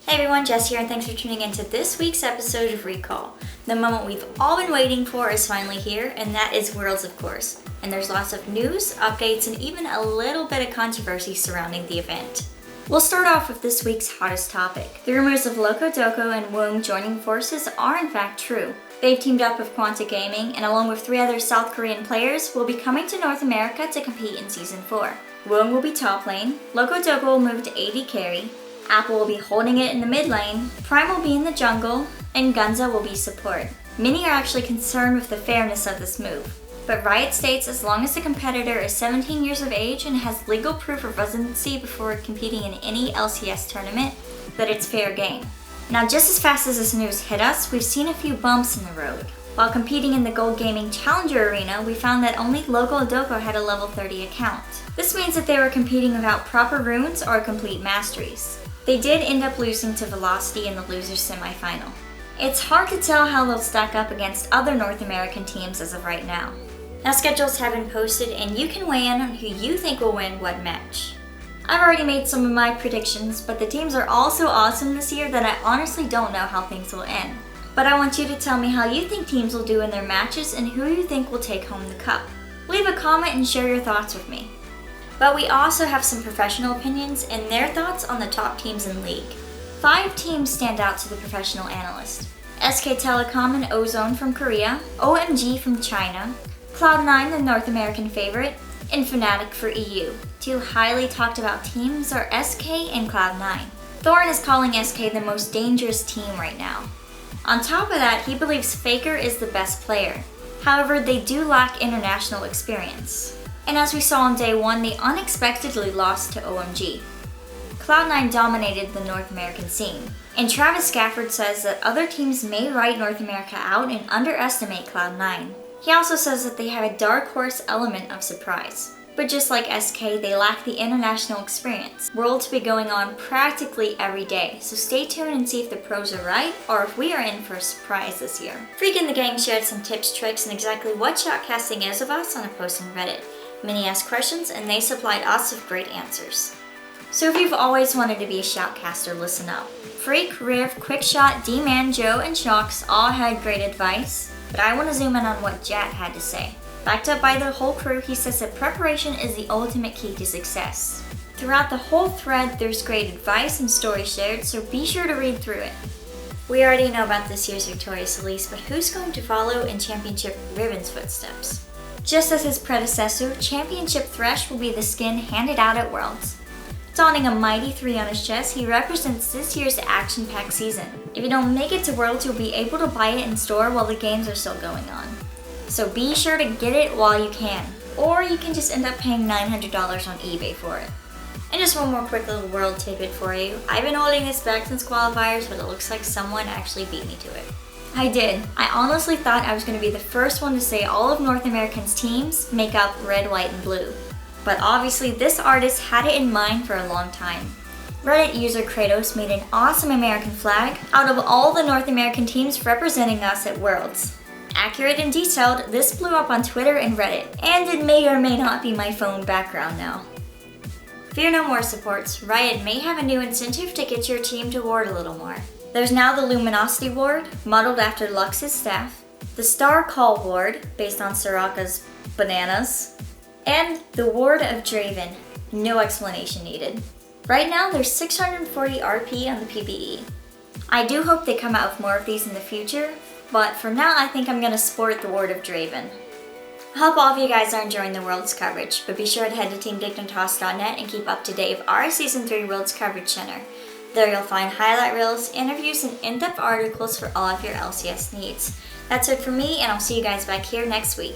Hey everyone, Jess here, and thanks for tuning in to this week's episode of Recall. The moment we've all been waiting for is finally here, and that is Worlds, of course. And there's lots of news, updates, and even a little bit of controversy surrounding the event. We'll start off with this week's hottest topic. The rumors of Loco Doco and Woong joining forces are in fact true. They've teamed up with Quanta Gaming, and along with 3 other South Korean players, will be coming to North America to compete in Season 4. Woong will be top lane, Loco Doco will move to AD carry, Apple will be holding it in the mid lane, Prime will be in the jungle, and Gunza will be support. Many are actually concerned with the fairness of this move, but Riot states as long as the competitor is 17 years of age and has legal proof of residency before competing in any LCS tournament, that it's fair game. Now just as fast as this news hit us, we've seen a few bumps in the road. While competing in the Gold Gaming Challenger Arena, we found that only Loco Doco had a level 30 account. This means that they were competing without proper runes or complete masteries. They did end up losing to Velocity in the losers semifinal. It's hard to tell how they'll stack up against other North American teams as of right now. Now schedules have been posted and you can weigh in on who you think will win what match. I've already made some of my predictions, but the teams are all so awesome this year that I honestly don't know how things will end. But I want you to tell me how you think teams will do in their matches and who you think will take home the cup. Leave a comment and share your thoughts with me. But we also have some professional opinions and their thoughts on the top teams in League. 5 teams stand out to the professional analyst. SK Telecom and Ozone from Korea, OMG from China, Cloud9 the North American favorite, and Fnatic for EU. 2 highly talked about teams are SK and Cloud9. Thorin is calling SK the most dangerous team right now. On top of that, he believes Faker is the best player. However, they do lack international experience. And as we saw on day 1, they unexpectedly lost to OMG. Cloud9 dominated the North American scene, and Travis Scafford says that other teams may write North America out and underestimate Cloud9. He also says that they have a dark horse element of surprise. But just like SK, they lack the international experience. Worlds will be going on practically every day, so stay tuned and see if the pros are right or if we are in for a surprise this year. Freak and the gang shared some tips, tricks, and exactly what shoutcasting is of us on a post on Reddit. Many asked questions and they supplied us with great answers. So if you've always wanted to be a shoutcaster, listen up. Freak, Riv, Quickshot, D-Man, Joe, and Shocks all had great advice, but I want to zoom in on what Jack had to say. Backed up by the whole crew, he says that preparation is the ultimate key to success. Throughout the whole thread, there's great advice and stories shared, so be sure to read through it. We already know about this year's Victorious Elise, but who's going to follow in Championship Riven's footsteps? Just as his predecessor, Championship Thresh will be the skin handed out at Worlds. Donning a mighty 3 on his chest, he represents this year's action-packed season. If you don't make it to Worlds, you'll be able to buy it in store while the games are still going on. So be sure to get it while you can, or you can just end up paying $900 on eBay for it. And just one more quick little world tidbit for you. I've been holding this back since qualifiers, but it looks like someone actually beat me to it. I did. I honestly thought I was going to be the first one to say all of North America's teams make up red, white, and blue. But obviously this artist had it in mind for a long time. Reddit user Kratos made an awesome American flag out of all the North American teams representing us at Worlds. Accurate and detailed, this blew up on Twitter and Reddit, and it may or may not be my phone background now. Fear no more supports, Riot may have a new incentive to get your team to ward a little more. There's now the Luminosity Ward, modeled after Lux's staff, the Star Call Ward, based on Soraka's bananas, and the Ward of Draven, no explanation needed. Right now there's 640 RP on the PvE. I do hope they come out with more of these in the future, but for now I think I'm gonna sport the Ward of Draven. I hope all of you guys are enjoying the Worlds coverage, but be sure to head to teamdignitas.net and keep up to date with our Season 3 Worlds coverage center. There you'll find highlight reels, interviews, and in-depth articles for all of your LCS needs. That's it for me, and I'll see you guys back here next week.